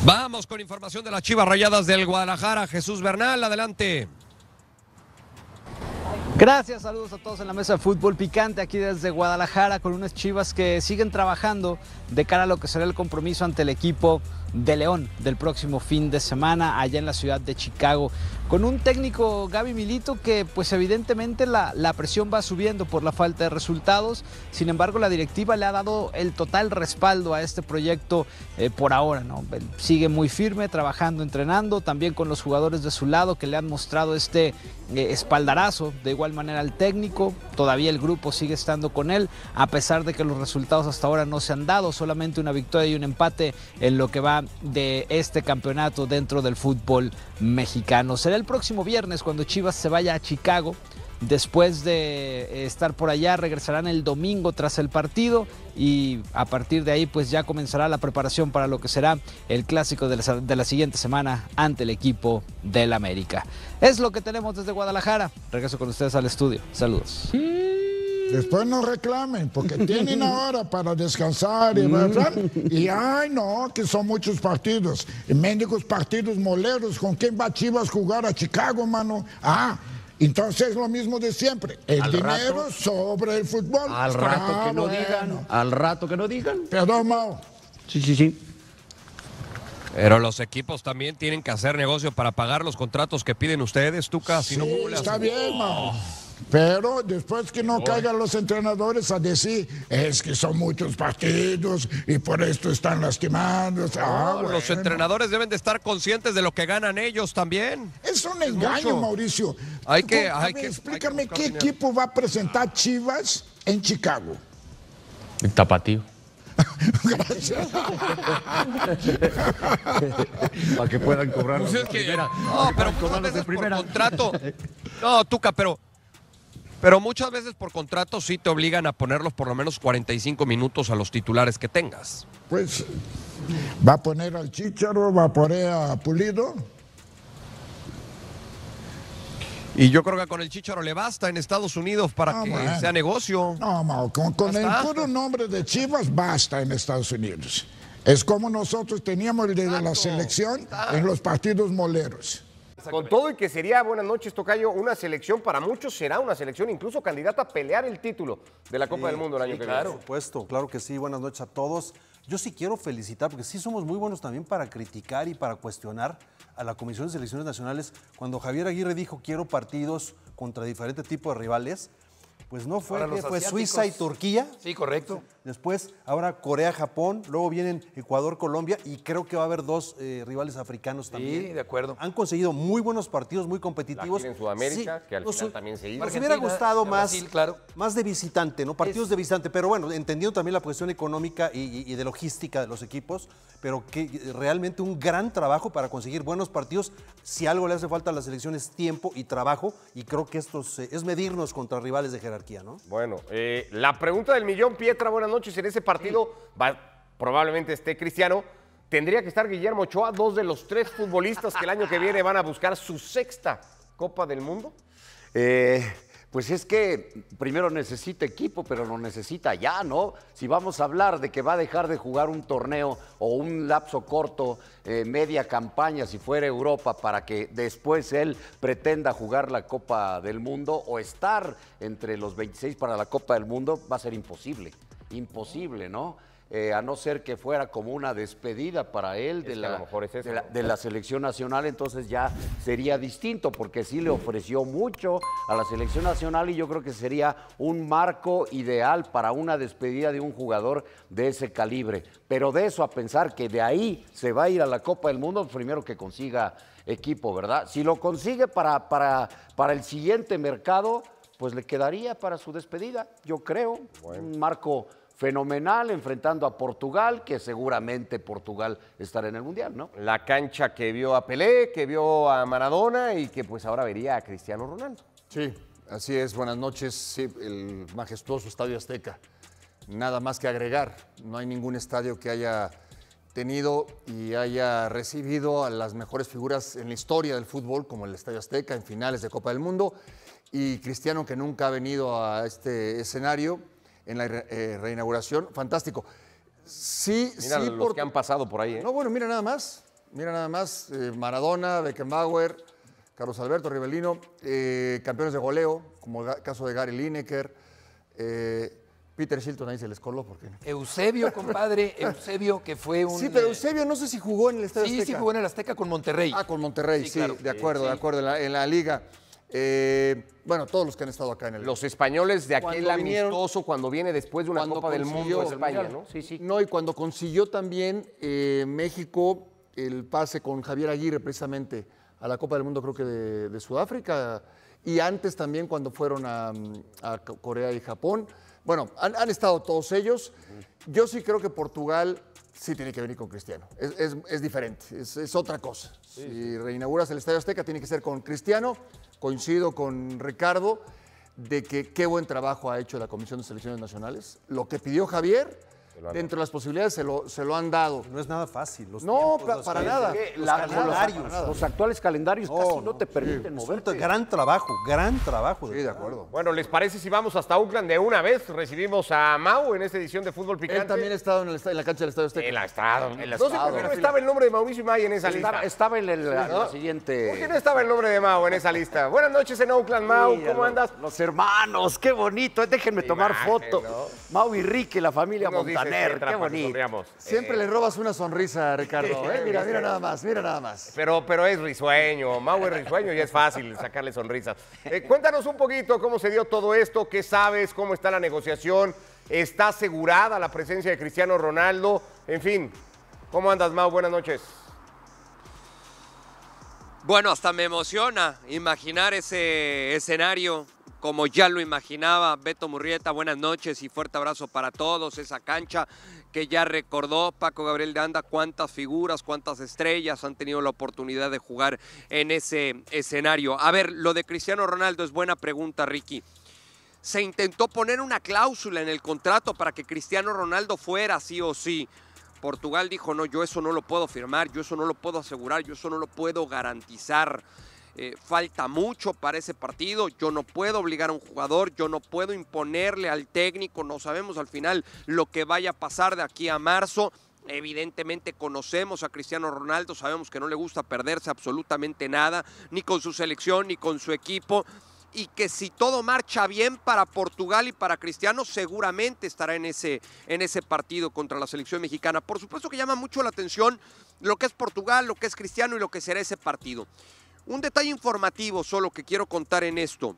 Vamos con información de las Chivas Rayadas del Guadalajara. Jesús Bernal, adelante. Gracias, saludos a todos en la mesa de fútbol picante aquí desde Guadalajara con unas Chivas que siguen trabajando de cara a lo que será el compromiso ante el equipo de León del próximo fin de semana allá en la ciudad de Chicago, con un técnico Gaby Milito que pues evidentemente la presión va subiendo por la falta de resultados. Sin embargo, la directiva le ha dado el total respaldo a este proyecto por ahora, ¿no? Sigue muy firme, trabajando, entrenando, también con los jugadores de su lado que le han mostrado este espaldarazo, de igual manera al técnico. Todavía el grupo sigue estando con él, a pesar de que los resultados hasta ahora no se han dado, solamente una victoria y un empate en lo que va de este campeonato dentro del fútbol mexicano. Será el próximo viernes cuando Chivas se vaya a Chicago. Después de estar por allá, regresarán el domingo tras el partido y a partir de ahí pues ya comenzará la preparación para lo que será el clásico de la siguiente semana ante el equipo del América. Es lo que tenemos desde Guadalajara. Regreso con ustedes al estudio. Saludos. Después no reclamen, porque tienen ahora para descansar y ay no, que son muchos partidos, y mendigos partidos moleros. ¿Con quién va Chivas jugar a Chicago, mano? Entonces es lo mismo de siempre, el al dinero rato, sobre el fútbol. Al rato que no digan, al rato que no digan. Perdón, Mao. Sí. Pero los equipos también tienen que hacer negocio para pagar los contratos que piden ustedes, Tuca. Sí, está bien, Mao. Pero después que no caigan los entrenadores a decir, es que son muchos partidos y por esto están lastimados. Bueno. Los entrenadores deben de estar conscientes de lo que ganan ellos también. Es un engaño, mucho. Mauricio. Explícame qué equipo va a presentar Chivas en Chicago. El Tapatío. Gracias. Para que puedan cobrar. Pues es que, no, pero muchas veces por contrato. No, Tuca, pero muchas veces por contrato sí te obligan a ponerlos por lo menos 45 minutos a los titulares que tengas. Pues, ¿va a poner al Chícharo? ¿Va a poner a Pulido? Y yo creo que con el Chícharo le basta en Estados Unidos para que sea negocio. No, Mau, con el puro nombre de Chivas basta en Estados Unidos. Es como nosotros teníamos el de la selección en los partidos moleros. Con todo y que sería, buenas noches, tocayo, una selección, para muchos será una selección incluso candidata a pelear el título de la Copa del Mundo el año que viene. Por supuesto, claro que sí. Buenas noches a todos. Yo sí quiero felicitar, porque sí somos muy buenos también para criticar y para cuestionar a la Comisión de Selecciones Nacionales. Cuando Javier Aguirre dijo quiero partidos contra diferente tipo de rivales, pues no fue, fue Suiza y Turquía. Sí, correcto. Después, ahora Corea, Japón, luego vienen Ecuador, Colombia, y creo que va a haber dos rivales africanos también. Sí, de acuerdo. Han conseguido muy buenos partidos, muy competitivos. En Sudamérica, que al final también se hizo. Nos hubiera gustado más, Brasil, claro. más de visitante, ¿no? Partidos de visitante, pero bueno, entendiendo también la cuestión económica y de logística de los equipos, pero que realmente un gran trabajo para conseguir buenos partidos. Si algo le hace falta a la selección es tiempo y trabajo, y creo que esto es medirnos contra rivales de jerarquía, ¿no? Bueno, la pregunta del millón, Pietra, buenas noches. En ese partido probablemente esté Cristiano. ¿Tendría que estar Guillermo Ochoa, dos de los tres futbolistas que el año que viene van a buscar su sexta Copa del Mundo? Pues es que primero necesita equipo, pero lo necesita ya, ¿no? Si vamos a hablar de que va a dejar de jugar un torneo o un lapso corto, media campaña, si fuera Europa, para que después él pretenda jugar la Copa del Mundo o estar entre los 26 para la Copa del Mundo, va a ser imposible. Imposible, ¿no? A no ser que fuera como una despedida para él de la selección nacional, entonces ya sería distinto, porque sí le ofreció mucho a la selección nacional y yo creo que sería un marco ideal para una despedida de un jugador de ese calibre. Pero de eso a pensar que de ahí se va a ir a la Copa del Mundo, primero que consiga equipo, ¿verdad? Si lo consigue para el siguiente mercado, pues le quedaría para su despedida, yo creo, un marco fenomenal enfrentando a Portugal, que seguramente Portugal estará en el Mundial, ¿no? La cancha que vio a Pelé, que vio a Maradona y que pues ahora vería a Cristiano Ronaldo. Sí, así es. Buenas noches. Sí, el majestuoso Estadio Azteca. Nada más que agregar. No hay ningún estadio que haya tenido y haya recibido a las mejores figuras en la historia del fútbol, como el Estadio Azteca, en finales de Copa del Mundo. Y Cristiano, que nunca ha venido a este escenario en la reinauguración, fantástico. Sí, mira sí. Los que han pasado por ahí, ¿eh? No, bueno, mira nada más. Mira nada más, Maradona, Beckenbauer, Carlos Alberto, Rivelino, campeones de goleo, como el caso de Gary Lineker, Peter Shilton ahí se les coló porque... Eusebio, compadre, Eusebio que fue un... Sí, pero Eusebio no sé si jugó en el Estadio Azteca. Sí, jugó en el Azteca con Monterrey. Ah, con Monterrey, sí, claro. De acuerdo, en la liga. Bueno, todos los que han estado acá en el... Los españoles de aquel Cuando vinieron- amistoso cuando viene después de una cuando Copa del consiguió Mundo de España, Mundial. ¿no? Sí, sí. No, y cuando consiguió también México el pase con Javier Aguirre precisamente a la Copa del Mundo, creo que de Sudáfrica, y antes también cuando fueron a Corea y Japón. Bueno, han estado todos ellos. Yo sí creo que Portugal sí tiene que venir con Cristiano. Es diferente, es otra cosa. Si reinauguras el Estadio Azteca, tiene que ser con Cristiano. Coincido con Ricardo de que qué buen trabajo ha hecho la Comisión de Selecciones Nacionales. Lo que pidió Javier, dentro de las posibilidades, se lo han dado. No es nada fácil. Los No, tiempos, para nada. Que Los calendarios, calendarios. los actuales calendarios casi no te permiten Es un moverte. gran trabajo, gran trabajo. Sí, de acuerdo. Bueno, ¿les parece si vamos hasta Auckland de una vez? Recibimos a Mau en esta edición de Fútbol Picante. Él también ha estado en la cancha del Estadio Azteca. Él ha estado. Él ha No sé estado. por qué no estaba el nombre de Mauricio May en esa lista. Estaba en la ¿no? siguiente... ¿Por qué no estaba el nombre de Mau en esa lista? Buenas noches en Auckland, Mau. Sí, ¿Cómo andas? Los hermanos, qué bonito. Déjenme tomar Imagen, foto. ¿no? Mau y Ricky, la familia Nos dices, Montaner, Petra, qué para que bonito. sonriamos. Siempre le robas una sonrisa a Ricardo. Mira nada más, mira nada más. Pero es risueño, Mau es risueño y es fácil sacarle sonrisas. Cuéntanos un poquito cómo se dio todo esto, qué sabes, cómo está la negociación, está asegurada la presencia de Cristiano Ronaldo, en fin. ¿Cómo andas, Mau? Buenas noches. Bueno, hasta me emociona imaginar ese escenario como ya lo imaginaba Beto Murrieta. Buenas noches y fuerte abrazo para todos. Esa cancha que ya recordó Paco Gabriel de Anda, cuántas figuras, cuántas estrellas han tenido la oportunidad de jugar en ese escenario. A ver, lo de Cristiano Ronaldo es buena pregunta, Ricky. Se intentó poner una cláusula en el contrato para que Cristiano Ronaldo fuera sí o sí. Portugal dijo, no, yo eso no lo puedo firmar, yo eso no lo puedo asegurar, yo eso no lo puedo garantizar. Falta mucho para ese partido, yo no puedo obligar a un jugador, yo no puedo imponerle al técnico, no sabemos al final lo que vaya a pasar de aquí a marzo. Evidentemente conocemos a Cristiano Ronaldo, sabemos que no le gusta perderse absolutamente nada, ni con su selección, ni con su equipo. Y que si todo marcha bien para Portugal y para Cristiano, seguramente estará en ese partido contra la selección mexicana. Por supuesto que llama mucho la atención lo que es Portugal, lo que es Cristiano y lo que será ese partido. Un detalle informativo solo que quiero contar en esto.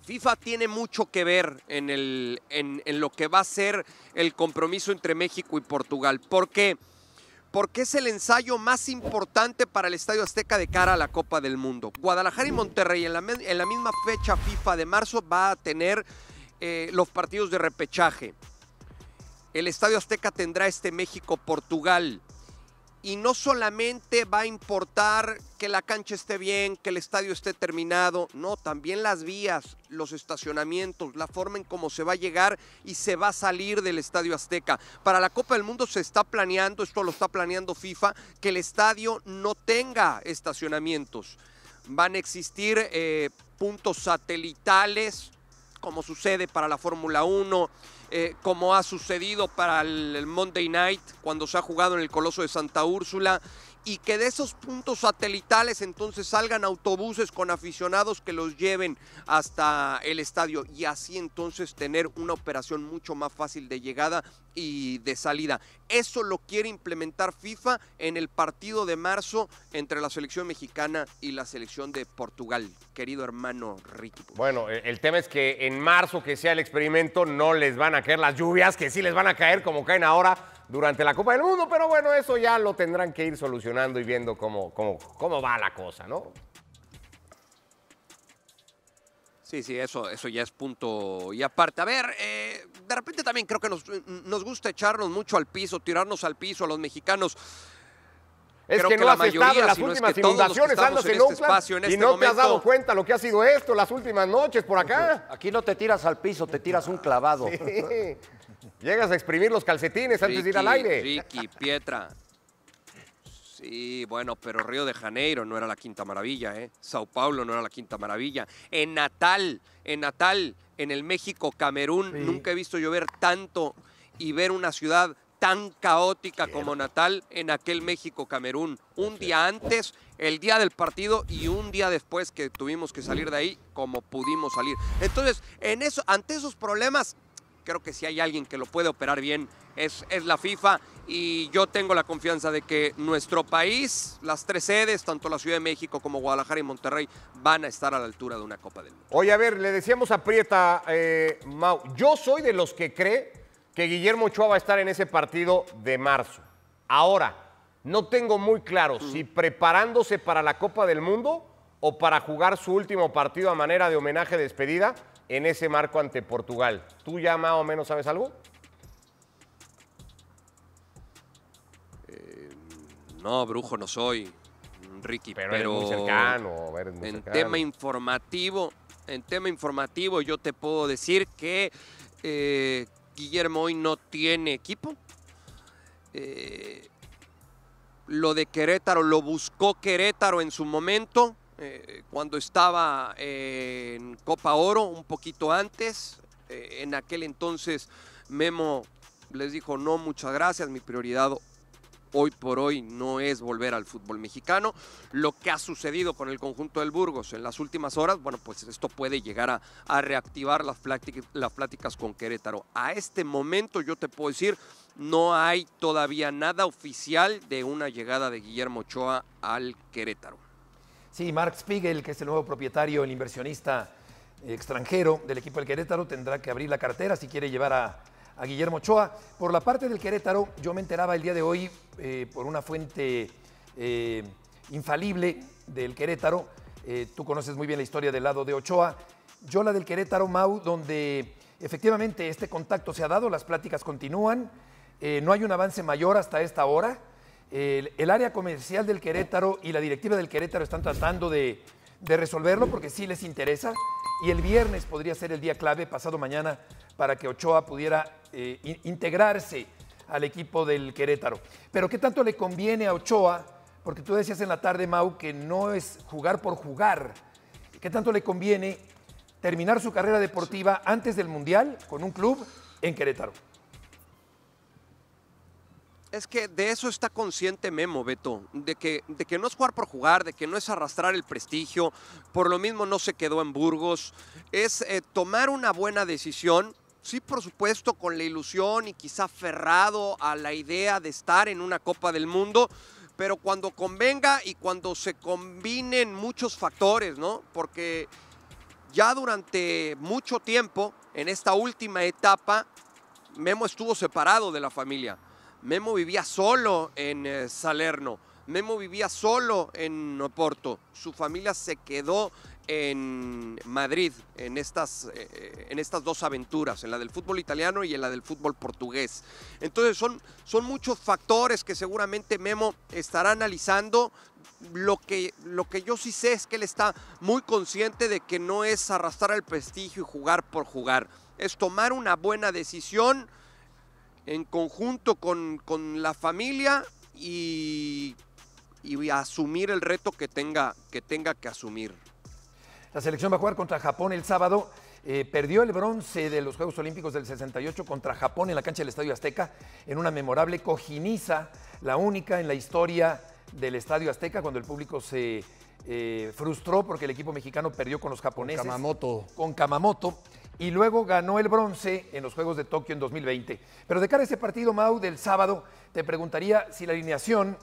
FIFA tiene mucho que ver en lo que va a ser el compromiso entre México y Portugal. ¿Por qué? Porque es el ensayo más importante para el Estadio Azteca de cara a la Copa del Mundo. Guadalajara y Monterrey en la misma fecha FIFA de marzo va a tener los partidos de repechaje. El Estadio Azteca tendrá México-Portugal. Y no solamente va a importar que la cancha esté bien, que el estadio esté terminado, no, también las vías, los estacionamientos, la forma en cómo se va a llegar y se va a salir del Estadio Azteca. Para la Copa del Mundo se está planeando, esto lo está planeando FIFA, que el estadio no tenga estacionamientos. Van a existir puntos satelitales, como sucede para la Fórmula 1, como ha sucedido para el Monday Night, cuando se ha jugado en el Coloso de Santa Úrsula, y que de esos puntos satelitales entonces salgan autobuses con aficionados que los lleven hasta el estadio, y así entonces tener una operación mucho más fácil de llegada y de salida. Eso lo quiere implementar FIFA en el partido de marzo entre la selección mexicana y la selección de Portugal, querido hermano Ricky. Bueno, el tema es que en marzo, que sea el experimento, no les van a caer las lluvias, que sí les van a caer como caen ahora durante la Copa del Mundo, pero bueno, eso ya lo tendrán que ir solucionando y viendo cómo va la cosa, ¿no? Sí, eso ya es punto y aparte. A ver, de repente también creo que nos gusta echarnos mucho al piso, tirarnos al piso a los mexicanos. Es creo que no la has estado mayoría, en las si no es últimas que todos los que inundaciones, estamos andas en en este Oakland espacio, en y este no te has dado momento. cuenta lo que ha sido esto las últimas noches por acá. Aquí no te tiras al piso, te tiras un clavado. Sí. Llegas a exprimir los calcetines antes de ir al aire. Ricky, Pietra. Sí, bueno, pero Río de Janeiro no era la quinta maravilla, ¿eh? Sao Paulo no era la quinta maravilla. En Natal, en el México-Camerún, nunca he visto llover tanto y ver una ciudad tan caótica como Natal en aquel México-Camerún. Un día antes, el día del partido y un día después que tuvimos que salir de ahí como pudimos salir. Entonces, ante esos problemas, creo que si hay alguien que lo puede operar bien es la FIFA, y yo tengo la confianza de que nuestro país, las 3 sedes, tanto la Ciudad de México como Guadalajara y Monterrey, van a estar a la altura de una Copa del Mundo. Oye, a ver, le decíamos a Prieta, Mau, yo soy de los que cree que Guillermo Ochoa va a estar en ese partido de marzo. Ahora, no tengo muy claro si preparándose para la Copa del Mundo o para jugar su último partido a manera de homenaje de despedida en ese marco ante Portugal. ¿Tú ya más o menos sabes algo? No, brujo no soy, Ricky, pero eres muy cercano, eres muy en cercano. tema informativo yo te puedo decir que Guillermo hoy no tiene equipo. Lo de Querétaro lo buscó Querétaro en su momento, cuando estaba en Copa Oro, un poquito antes. En aquel entonces Memo les dijo: no, muchas gracias, mi prioridad hoy por hoy no es volver al fútbol mexicano. Lo que ha sucedido con el conjunto del Burgos en las últimas horas, bueno, pues esto puede llegar a reactivar las pláticas con Querétaro. A este momento yo te puedo decir, no hay todavía nada oficial de una llegada de Guillermo Ochoa al Querétaro. Sí, Mark Spiegel, que es el nuevo propietario, el inversionista extranjero del equipo del Querétaro, tendrá que abrir la cartera si quiere llevar a Guillermo Ochoa. Por la parte del Querétaro, yo me enteraba el día de hoy por una fuente infalible del Querétaro. Tú conoces muy bien la historia del lado de Ochoa. Yo la del Querétaro, Mau, donde efectivamente este contacto se ha dado, las pláticas continúan, no hay un avance mayor hasta esta hora. El área comercial del Querétaro y la directiva del Querétaro están tratando de resolverlo porque sí les interesa, y el viernes podría ser el día clave, pasado mañana, para que Ochoa pudiera integrarse al equipo del Querétaro. Pero ¿qué tanto le conviene a Ochoa? Porque tú decías en la tarde, Mau, que no es jugar por jugar. ¿Qué tanto le conviene terminar su carrera deportiva antes del Mundial con un club en Querétaro? Es que de eso está consciente Memo, Beto, de que no es jugar por jugar, de que no es arrastrar el prestigio, por lo mismo no se quedó en Burgos, es tomar una buena decisión, sí, por supuesto, con la ilusión y quizá aferrado a la idea de estar en una Copa del Mundo, pero cuando convenga y cuando se combinen muchos factores, ¿no? Porque ya durante mucho tiempo, en esta última etapa, Memo estuvo separado de la familia. Memo vivía solo en Salerno, Memo vivía solo en Oporto, su familia se quedó en Madrid en estas 2 aventuras, en la del fútbol italiano y en la del fútbol portugués. Entonces son muchos factores que seguramente Memo estará analizando. Lo que yo sí sé es que él está muy consciente de que no es arrastrar el prestigio y jugar por jugar, es tomar una buena decisión en conjunto con la familia y asumir el reto que tenga que asumir. La selección va a jugar contra Japón el sábado. Perdió el bronce de los Juegos Olímpicos del 68 contra Japón en la cancha del Estadio Azteca en una memorable cojiniza, la única en la historia del Estadio Azteca, cuando el público se frustró porque el equipo mexicano perdió con los japoneses. Con Kamamoto. Y luego ganó el bronce en los Juegos de Tokio en 2020. Pero de cara a ese partido, Mau, del sábado, te preguntaría si la alineación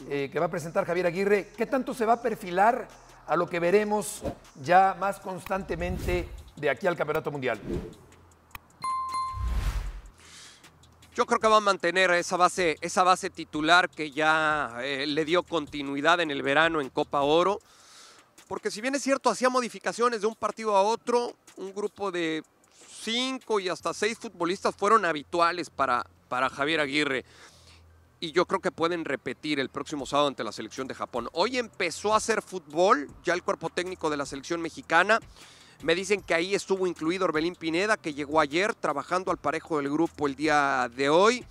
que va a presentar Javier Aguirre, ¿qué tanto se va a perfilar a lo que veremos ya más constantemente de aquí al Campeonato Mundial? Yo creo que va a mantener esa base titular que ya le dio continuidad en el verano en Copa Oro. Porque si bien es cierto, hacía modificaciones de un partido a otro, un grupo de 5 y hasta 6 futbolistas fueron habituales para Javier Aguirre. Y yo creo que pueden repetir el próximo sábado ante la selección de Japón. Hoy empezó a hacer fútbol ya el cuerpo técnico de la selección mexicana. Me dicen que ahí estuvo incluido Orbelín Pineda, que llegó ayer trabajando al parejo del grupo el día de hoy.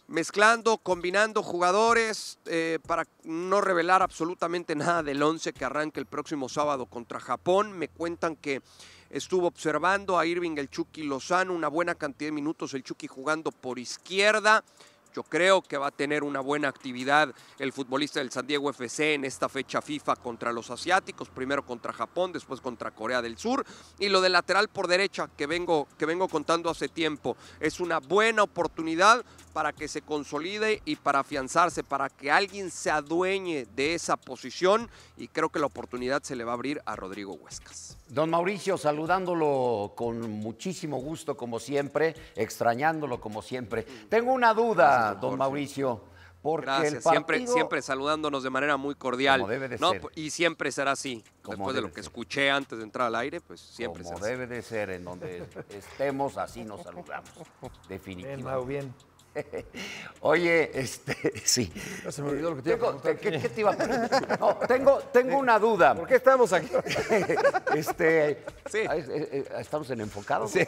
Mezclando, combinando jugadores para no revelar absolutamente nada del 11 que arranca el próximo sábado contra Japón. Me cuentan que estuvo observando a Irving el Chucky Lozano, una buena cantidad de minutos el Chucky jugando por izquierda. Yo creo que va a tener una buena actividad el futbolista del San Diego FC en esta fecha FIFA contra los asiáticos, primero contra Japón, después contra Corea del Sur. Y lo del lateral por derecha que vengo contando hace tiempo, es una buena oportunidad para que se consolide y para afianzarse, para que alguien se adueñe de esa posición, y creo que la oportunidad se le va a abrir a Rodrigo Huescas. Don Mauricio, saludándolo con muchísimo gusto como siempre, extrañándolo como siempre. Tengo una duda, don Mauricio, porque gracias, el partido... siempre saludándonos de manera muy cordial. Como debe de ¿no? ser. Y siempre será así. Como Después de debe lo que ser. escuché antes de entrar al aire, pues siempre Como será debe de ser, en donde estemos, así nos saludamos. Definitivamente. Bien, Mau, bien. Oye, sí. Ya se me olvidó lo que te iba a preguntar. ¿Qué te iba a preguntar? No, tengo una duda. ¿Por qué estamos aquí? Sí. ¿Estamos en enfocados? Sí.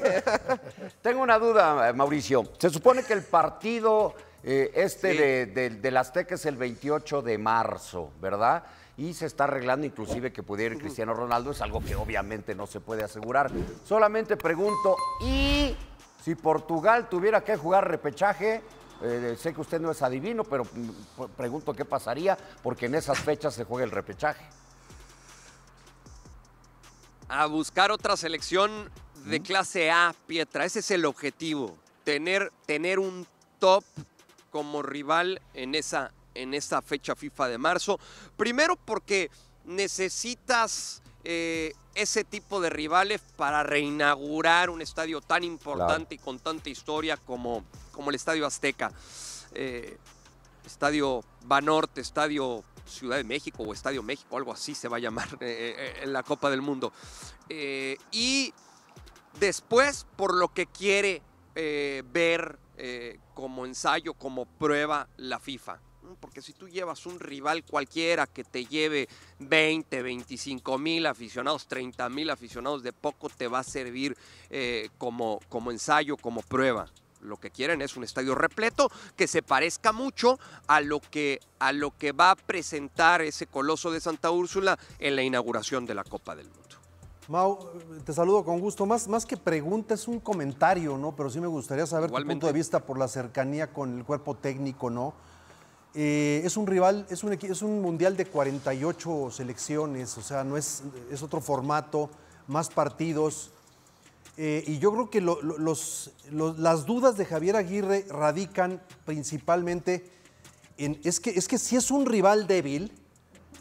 Tengo una duda, Mauricio. Se supone que el partido del Azteca es el 28 de marzo, ¿verdad? Y se está arreglando inclusive que pudiera ir Cristiano Ronaldo. Es algo que obviamente no se puede asegurar. Solamente pregunto, ¿y si Portugal tuviera que jugar repechaje? Sé que usted no es adivino, pero pregunto qué pasaría, porque en esas fechas se juega el repechaje. A buscar otra selección de clase A, Pietra. Ese es el objetivo. Tener un top como rival en esa fecha FIFA de marzo. Primero porque necesitas ese tipo de rivales para reinaugurar un estadio tan importante, claro, y con tanta historia como el Estadio Azteca. Estadio Banorte, Estadio Ciudad de México o Estadio México, algo así se va a llamar en la Copa del Mundo. Y después, por lo que quiere ver como ensayo, como prueba la FIFA. Porque si tú llevas un rival cualquiera que te lleve 20, 25 mil aficionados, 30 mil aficionados, de poco te va a servir como ensayo, como prueba. Lo que quieren es un estadio repleto que se parezca mucho a lo que va a presentar ese Coloso de Santa Úrsula en la inauguración de la Copa del Mundo. Mau, te saludo con gusto. Más que pregunta, es un comentario, ¿no? Pero sí me gustaría saber tu punto de vista por la cercanía con el cuerpo técnico, ¿no? Es un rival, es un mundial de 48 selecciones, o sea, no es otro formato, más partidos. Y yo creo que las dudas de Javier Aguirre radican principalmente en, es que si es un rival débil,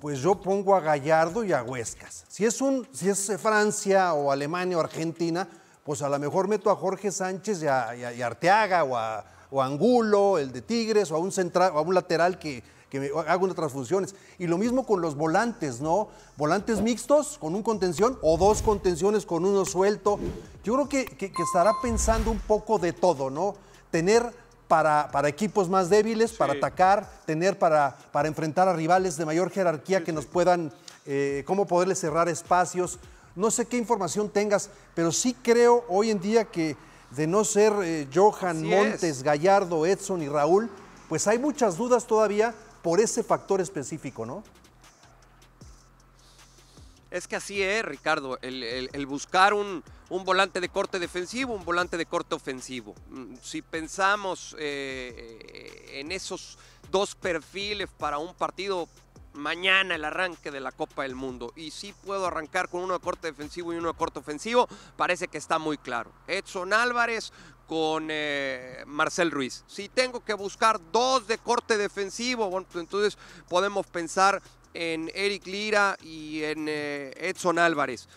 pues yo pongo a Gallardo y a Huescas. Si es Francia o Alemania o Argentina, pues a lo mejor meto a Jorge Sánchez y a Arteaga o a Angulo, el de Tigres, o a un central, o a un lateral que me haga unas transfusiones. Y lo mismo con los volantes, ¿no? Volantes mixtos con un contención o dos contenciones con uno suelto. Yo creo que estará pensando un poco de todo, ¿no? Tener para equipos más débiles, sí, para atacar, tener para enfrentar a rivales de mayor jerarquía, sí, que nos puedan, cómo poderles cerrar espacios. No sé qué información tengas, pero sí creo hoy en día que de no ser Johan, Montes, Gallardo, Edson y Raúl, pues hay muchas dudas todavía por ese factor específico, ¿no? Es que así es, Ricardo, el buscar un volante de corte defensivo, un volante de corte ofensivo. Si pensamos en esos dos perfiles para un partido mañana, el arranque de la Copa del Mundo, y sí puedo arrancar con uno de corte defensivo y uno de corte ofensivo, parece que está muy claro. Edson Álvarez con Marcel Ruiz. Si tengo que buscar dos de corte defensivo, bueno, pues entonces podemos pensar en Eric Lira y en Edson Álvarez.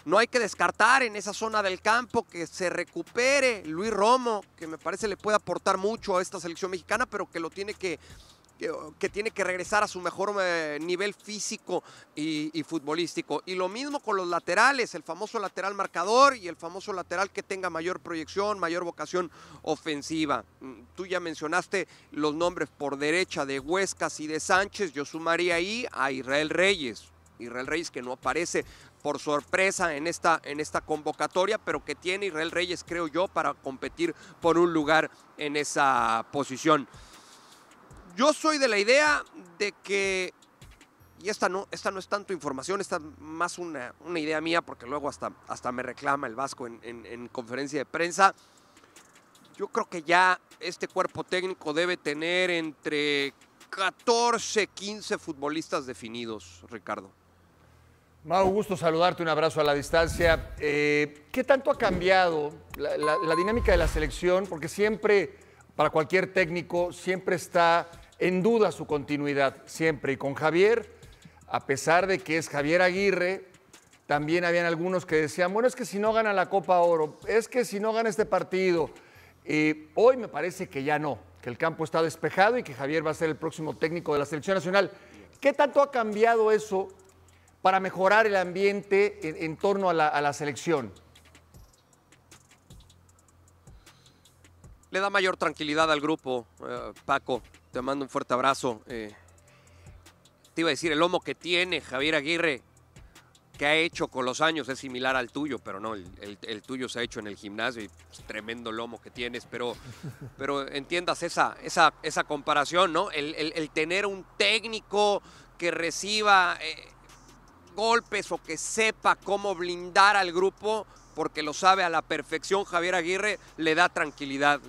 No hay que descartar en esa zona del campo que se recupere Luis Romo, que me parece le puede aportar mucho a esta selección mexicana, pero que tiene que regresar a su mejor nivel físico y futbolístico. Y lo mismo con los laterales, el famoso lateral marcador y el famoso lateral que tenga mayor proyección, mayor vocación ofensiva. Tú ya mencionaste los nombres por derecha de Huescas y de Sánchez. Yo sumaría ahí a Israel Reyes. Israel Reyes, que no aparece por sorpresa en esta convocatoria, pero que tiene Israel Reyes, creo yo, para competir por un lugar en esa posición. Yo soy de la idea de que y esta no es tanto información, esta es más una idea mía, porque luego hasta me reclama el Vasco en conferencia de prensa. Yo creo que ya este cuerpo técnico debe tener entre 14, 15 futbolistas definidos, Ricardo. Mau, gusto saludarte, un abrazo a la distancia. ¿Qué tanto ha cambiado la dinámica de la selección? Porque siempre, para cualquier técnico, siempre está en duda su continuidad, siempre. Y con Javier, a pesar de que es Javier Aguirre, también habían algunos que decían, bueno, es que si no gana la Copa Oro, es que si no gana este partido. Hoy me parece que ya no, que el campo está despejado y que Javier va a ser el próximo técnico de la Selección Nacional. ¿Qué tanto ha cambiado eso para mejorar el ambiente en torno a la selección? Le da mayor tranquilidad al grupo, Paco. Te mando un fuerte abrazo. Te iba a decir, el lomo que tiene Javier Aguirre, que ha hecho con los años, es similar al tuyo, pero no, el tuyo se ha hecho en el gimnasio y es tremendo lomo que tienes, pero entiendas esa comparación, ¿no? El tener un técnico que reciba golpes o que sepa cómo blindar al grupo, porque lo sabe a la perfección Javier Aguirre, le da tranquilidad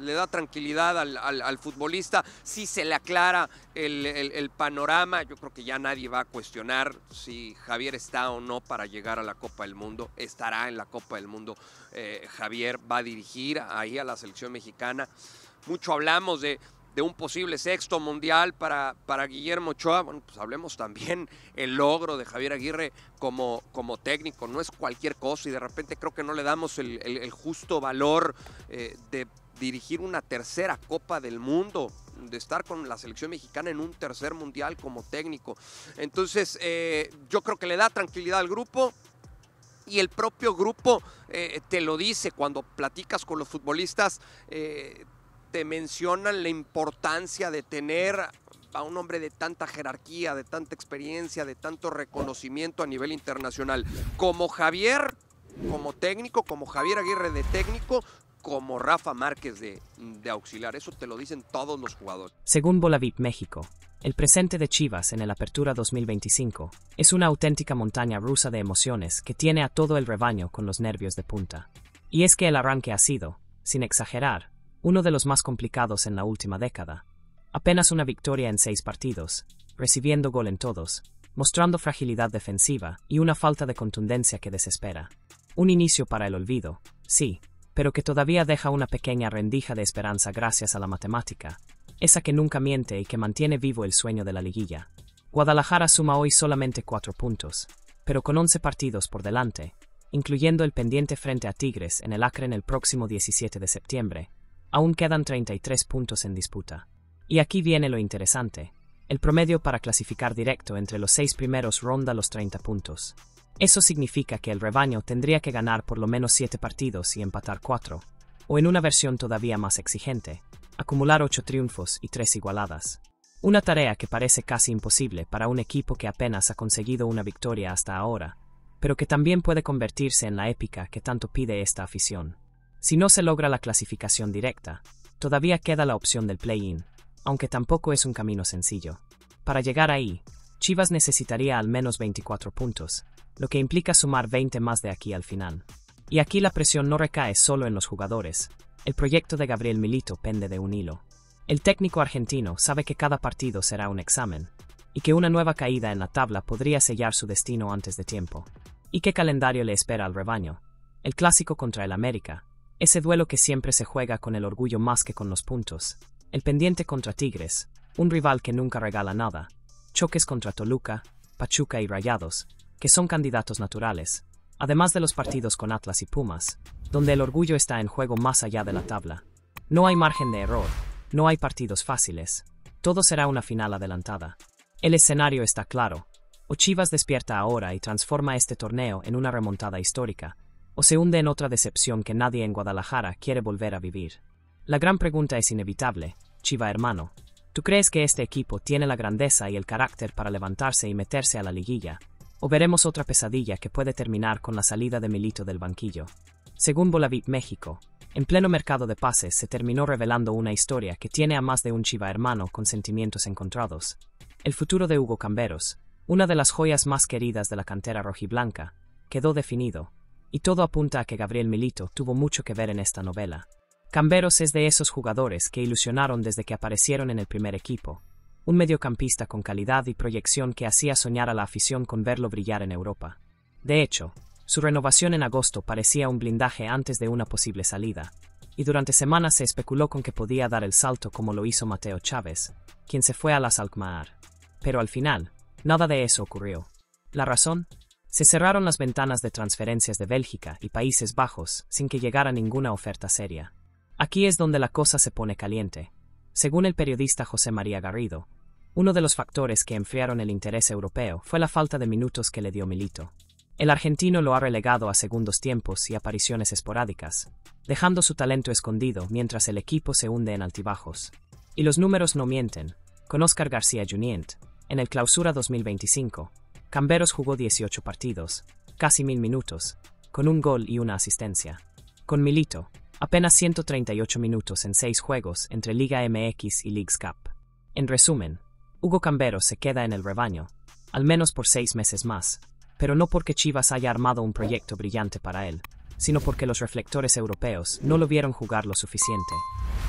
al futbolista. Si se le aclara el panorama, yo creo que ya nadie va a cuestionar si Javier está o no para llegar a la Copa del Mundo. Estará en la Copa del Mundo. Javier va a dirigir ahí a la selección mexicana. Mucho hablamos de un posible sexto mundial para Guillermo Ochoa. Bueno, pues hablemos también el logro de Javier Aguirre como técnico. No es cualquier cosa y de repente creo que no le damos el justo valor de dirigir una tercera Copa del Mundo, de estar con la selección mexicana en un tercer mundial como técnico. Entonces, yo creo que le da tranquilidad al grupo. Y el propio grupo te lo dice cuando platicas con los futbolistas, te mencionan la importancia de tener a un hombre de tanta jerarquía, de tanta experiencia, de tanto reconocimiento a nivel internacional, como Javier, como técnico, como Javier Aguirre de técnico, como Rafa Márquez de auxiliar. Eso te lo dicen todos los jugadores. Según Bolavip México, el presente de Chivas en el Apertura 2025 es una auténtica montaña rusa de emociones que tiene a todo el rebaño con los nervios de punta. Y es que el arranque ha sido, sin exagerar, uno de los más complicados en la última década. Apenas una victoria en 6 partidos, recibiendo gol en todos, mostrando fragilidad defensiva y una falta de contundencia que desespera. Un inicio para el olvido, sí, pero que todavía deja una pequeña rendija de esperanza gracias a la matemática, esa que nunca miente y que mantiene vivo el sueño de la liguilla. Guadalajara suma hoy solamente 4 puntos, pero con 11 partidos por delante, incluyendo el pendiente frente a Tigres en el Akron el próximo 17 de septiembre. Aún quedan 33 puntos en disputa. Y aquí viene lo interesante. El promedio para clasificar directo entre los 6 primeros ronda los 30 puntos. Eso significa que el rebaño tendría que ganar por lo menos 7 partidos y empatar 4. O en una versión todavía más exigente, acumular 8 triunfos y 3 igualadas. Una tarea que parece casi imposible para un equipo que apenas ha conseguido una victoria hasta ahora, pero que también puede convertirse en la épica que tanto pide esta afición. Si no se logra la clasificación directa, todavía queda la opción del play-in, aunque tampoco es un camino sencillo. Para llegar ahí, Chivas necesitaría al menos 24 puntos, lo que implica sumar 20 más de aquí al final. Y aquí la presión no recae solo en los jugadores. El proyecto de Gabriel Milito pende de un hilo. El técnico argentino sabe que cada partido será un examen, y que una nueva caída en la tabla podría sellar su destino antes de tiempo. ¿Y qué calendario le espera al rebaño? El clásico contra el América. Ese duelo que siempre se juega con el orgullo más que con los puntos. El pendiente contra Tigres, un rival que nunca regala nada. Choques contra Toluca, Pachuca y Rayados, que son candidatos naturales. Además de los partidos con Atlas y Pumas, donde el orgullo está en juego más allá de la tabla. No hay margen de error, no hay partidos fáciles. Todo será una final adelantada. El escenario está claro. O Chivas despierta ahora y transforma este torneo en una remontada histórica, o se hunde en otra decepción que nadie en Guadalajara quiere volver a vivir. La gran pregunta es inevitable, Chiva hermano. ¿Tú crees que este equipo tiene la grandeza y el carácter para levantarse y meterse a la liguilla? ¿O veremos otra pesadilla que puede terminar con la salida de Milito del banquillo? Según Bolavip México, en pleno mercado de pases se terminó revelando una historia que tiene a más de un Chiva hermano con sentimientos encontrados. El futuro de Hugo Camberos, una de las joyas más queridas de la cantera rojiblanca, quedó definido, y todo apunta a que Gabriel Milito tuvo mucho que ver en esta novela. Camberos es de esos jugadores que ilusionaron desde que aparecieron en el primer equipo, un mediocampista con calidad y proyección que hacía soñar a la afición con verlo brillar en Europa. De hecho, su renovación en agosto parecía un blindaje antes de una posible salida, y durante semanas se especuló con que podía dar el salto como lo hizo Mateo Chávez, quien se fue a las Alkmaar. Pero al final, nada de eso ocurrió. ¿La razón? Se cerraron las ventanas de transferencias de Bélgica y Países Bajos sin que llegara ninguna oferta seria. Aquí es donde la cosa se pone caliente. Según el periodista José María Garrido, uno de los factores que enfriaron el interés europeo fue la falta de minutos que le dio Milito. El argentino lo ha relegado a segundos tiempos y apariciones esporádicas, dejando su talento escondido mientras el equipo se hunde en altibajos. Y los números no mienten. Con Óscar García Junyent, en el Clausura 2025, Camberos jugó 18 partidos, casi 1000 minutos, con un gol y una asistencia. Con Milito, apenas 138 minutos en 6 juegos entre Liga MX y Leagues Cup. En resumen, Hugo Camberos se queda en el rebaño, al menos por 6 meses más, pero no porque Chivas haya armado un proyecto brillante para él, sino porque los reflectores europeos no lo vieron jugar lo suficiente.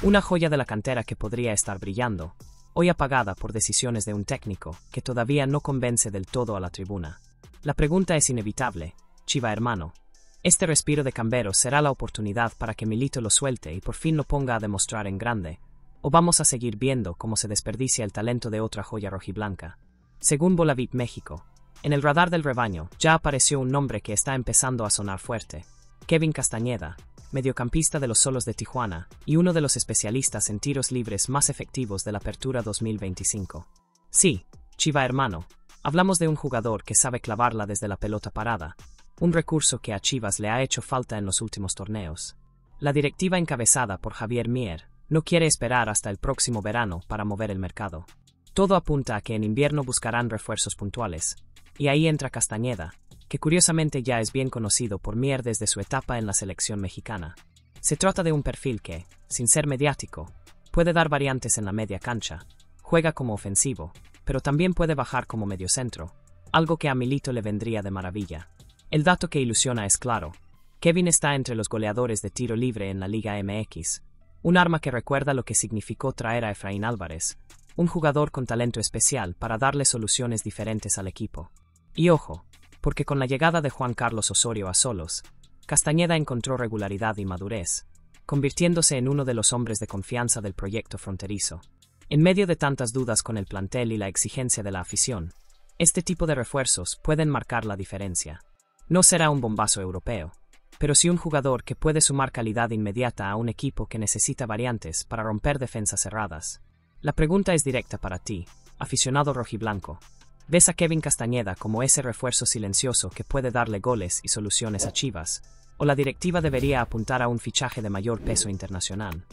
Una joya de la cantera que podría estar brillando, hoy apagada por decisiones de un técnico que todavía no convence del todo a la tribuna. La pregunta es inevitable, Chiva hermano. ¿Este respiro de Camberos será la oportunidad para que Milito lo suelte y por fin lo ponga a demostrar en grande? ¿O vamos a seguir viendo cómo se desperdicia el talento de otra joya rojiblanca? Según Bolavip México, en el radar del rebaño ya apareció un nombre que está empezando a sonar fuerte: Kevin Castañeda, mediocampista de los Solos de Tijuana y uno de los especialistas en tiros libres más efectivos de la Apertura 2025. Sí, Chiva hermano, hablamos de un jugador que sabe clavarla desde la pelota parada, un recurso que a Chivas le ha hecho falta en los últimos torneos. La directiva encabezada por Javier Mier no quiere esperar hasta el próximo verano para mover el mercado. Todo apunta a que en invierno buscarán refuerzos puntuales, y ahí entra Castañeda, que curiosamente ya es bien conocido por Mier desde su etapa en la selección mexicana. Se trata de un perfil que, sin ser mediático, puede dar variantes en la media cancha, juega como ofensivo, pero también puede bajar como mediocentro, algo que a Milito le vendría de maravilla. El dato que ilusiona es claro: Kevin está entre los goleadores de tiro libre en la Liga MX, un arma que recuerda lo que significó traer a Efraín Álvarez, un jugador con talento especial para darle soluciones diferentes al equipo. Y ojo, porque con la llegada de Juan Carlos Osorio a Solos, Castañeda encontró regularidad y madurez, convirtiéndose en uno de los hombres de confianza del proyecto fronterizo. En medio de tantas dudas con el plantel y la exigencia de la afición, este tipo de refuerzos pueden marcar la diferencia. No será un bombazo europeo, pero sí un jugador que puede sumar calidad inmediata a un equipo que necesita variantes para romper defensas cerradas. La pregunta es directa para ti, aficionado rojiblanco. ¿Ves a Kevin Castañeda como ese refuerzo silencioso que puede darle goles y soluciones a Chivas? ¿O la directiva debería apuntar a un fichaje de mayor peso internacional?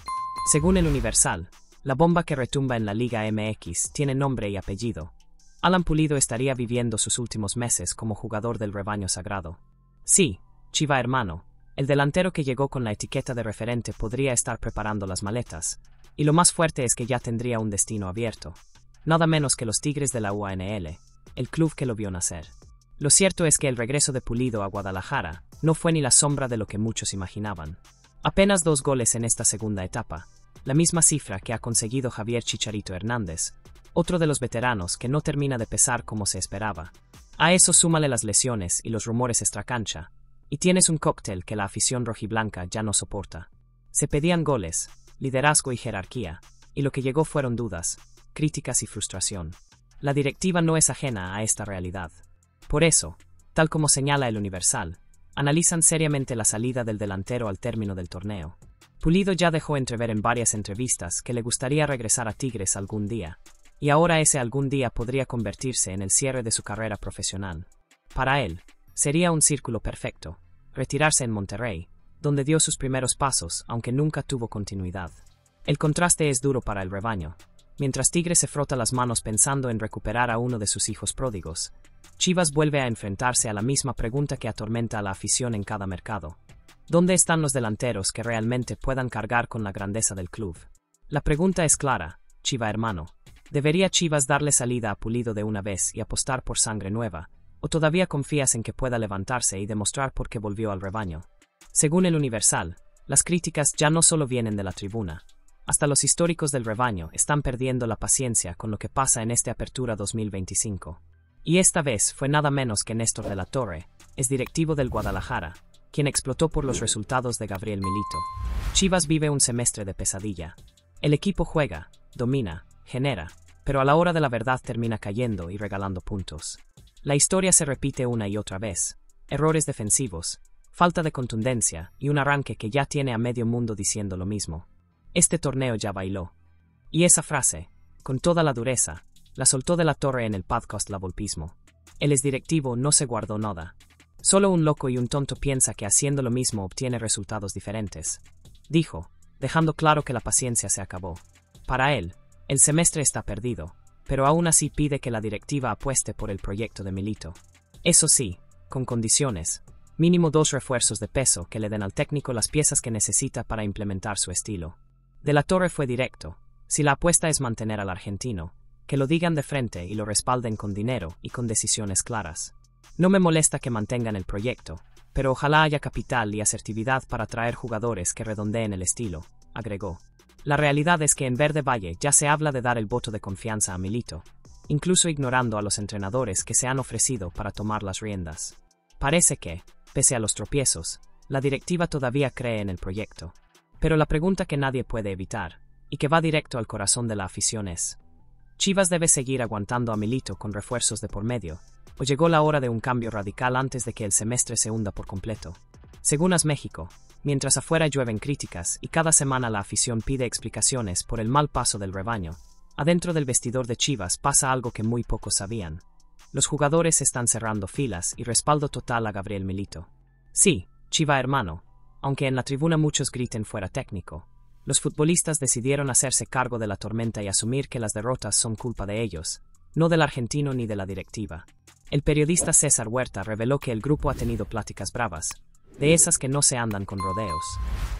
Según el Universal, la bomba que retumba en la Liga MX tiene nombre y apellido. Alan Pulido estaría viviendo sus últimos meses como jugador del rebaño sagrado. Sí, Chiva hermano, el delantero que llegó con la etiqueta de referente podría estar preparando las maletas, y lo más fuerte es que ya tendría un destino abierto. Nada menos que los Tigres de la UANL, el club que lo vio nacer. Lo cierto es que el regreso de Pulido a Guadalajara no fue ni la sombra de lo que muchos imaginaban. Apenas 2 goles en esta segunda etapa, la misma cifra que ha conseguido Javier Chicharito Hernández, otro de los veteranos que no termina de pesar como se esperaba. A eso súmale las lesiones y los rumores extracancha, y tienes un cóctel que la afición rojiblanca ya no soporta. Se pedían goles, liderazgo y jerarquía, y lo que llegó fueron dudas, críticas y frustración. La directiva no es ajena a esta realidad. Por eso, tal como señala el Universal, analizan seriamente la salida del delantero al término del torneo. Pulido ya dejó entrever en varias entrevistas que le gustaría regresar a Tigres algún día, y ahora ese algún día podría convertirse en el cierre de su carrera profesional. Para él, sería un círculo perfecto, retirarse en Monterrey, donde dio sus primeros pasos, aunque nunca tuvo continuidad. El contraste es duro para el rebaño. Mientras Tigres se frota las manos pensando en recuperar a uno de sus hijos pródigos, Chivas vuelve a enfrentarse a la misma pregunta que atormenta a la afición en cada mercado. ¿Dónde están los delanteros que realmente puedan cargar con la grandeza del club? La pregunta es clara, Chiva hermano. ¿Debería Chivas darle salida a Pulido de una vez y apostar por sangre nueva? ¿O todavía confías en que pueda levantarse y demostrar por qué volvió al rebaño? Según el Universal, las críticas ya no solo vienen de la tribuna. Hasta los históricos del rebaño están perdiendo la paciencia con lo que pasa en esta Apertura 2025. Y esta vez fue nada menos que Néstor de la Torre, exdirectivo del Guadalajara, quien explotó por los resultados de Gabriel Milito. Chivas vive un semestre de pesadilla. El equipo juega, domina, genera, pero a la hora de la verdad termina cayendo y regalando puntos. La historia se repite una y otra vez. Errores defensivos, falta de contundencia y un arranque que ya tiene a medio mundo diciendo lo mismo. Este torneo ya bailó. Y esa frase, con toda la dureza, la soltó de la Torre en el podcast La Volpismo. El exdirectivo no se guardó nada. Solo un loco y un tonto piensa que haciendo lo mismo obtiene resultados diferentes. Dijo, dejando claro que la paciencia se acabó. Para él, el semestre está perdido, pero aún así pide que la directiva apueste por el proyecto de Milito. Eso sí, con condiciones. Mínimo 2 refuerzos de peso que le den al técnico las piezas que necesita para implementar su estilo. De la Torre fue directo. Si la apuesta es mantener al argentino, que lo digan de frente y lo respalden con dinero y con decisiones claras. No me molesta que mantengan el proyecto, pero ojalá haya capital y asertividad para traer jugadores que redondeen el estilo, agregó. La realidad es que en Verde Valle ya se habla de dar el voto de confianza a Milito, incluso ignorando a los entrenadores que se han ofrecido para tomar las riendas. Parece que, pese a los tropiezos, la directiva todavía cree en el proyecto. Pero la pregunta que nadie puede evitar, y que va directo al corazón de la afición es: ¿Chivas debe seguir aguantando a Milito con refuerzos de por medio, o llegó la hora de un cambio radical antes de que el semestre se hunda por completo? Según AS México, mientras afuera llueven críticas y cada semana la afición pide explicaciones por el mal paso del rebaño, adentro del vestidor de Chivas pasa algo que muy pocos sabían. Los jugadores están cerrando filas y respaldo total a Gabriel Milito. Sí, Chiva hermano, aunque en la tribuna muchos griten fuera técnico. Los futbolistas decidieron hacerse cargo de la tormenta y asumir que las derrotas son culpa de ellos, no del argentino ni de la directiva. El periodista César Huerta reveló que el grupo ha tenido pláticas bravas, de esas que no se andan con rodeos.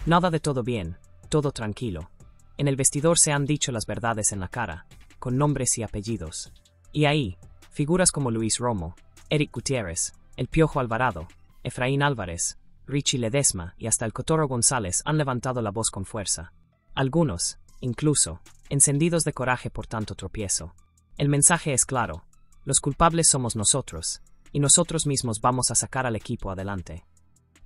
Nada de todo bien, todo tranquilo. En el vestidor se han dicho las verdades en la cara, con nombres y apellidos. Y ahí, figuras como Luis Romo, Eric Gutiérrez, El Piojo Alvarado, Efraín Álvarez, Richie Ledesma y hasta el Cotorro González han levantado la voz con fuerza. Algunos, incluso, encendidos de coraje por tanto tropiezo. El mensaje es claro: los culpables somos nosotros, y nosotros mismos vamos a sacar al equipo adelante.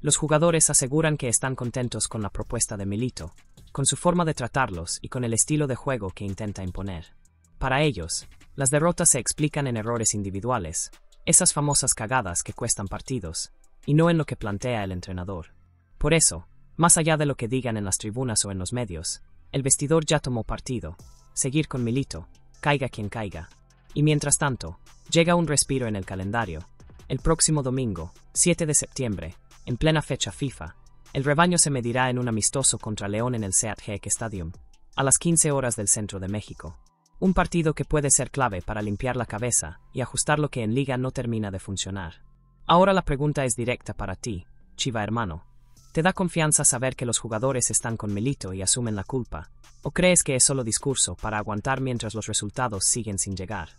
Los jugadores aseguran que están contentos con la propuesta de Milito, con su forma de tratarlos y con el estilo de juego que intenta imponer. Para ellos, las derrotas se explican en errores individuales, esas famosas cagadas que cuestan partidos, y no en lo que plantea el entrenador. Por eso, más allá de lo que digan en las tribunas o en los medios, el vestidor ya tomó partido: seguir con Milito, caiga quien caiga. Y mientras tanto, llega un respiro en el calendario. El próximo domingo, 7 de septiembre, en plena fecha FIFA, el rebaño se medirá en un amistoso contra León en el Seat Gek Stadium, a las 15 horas del centro de México. Un partido que puede ser clave para limpiar la cabeza y ajustar lo que en Liga no termina de funcionar. Ahora la pregunta es directa para ti, Chiva hermano. ¿Te da confianza saber que los jugadores están con Milito y asumen la culpa? ¿O crees que es solo discurso para aguantar mientras los resultados siguen sin llegar?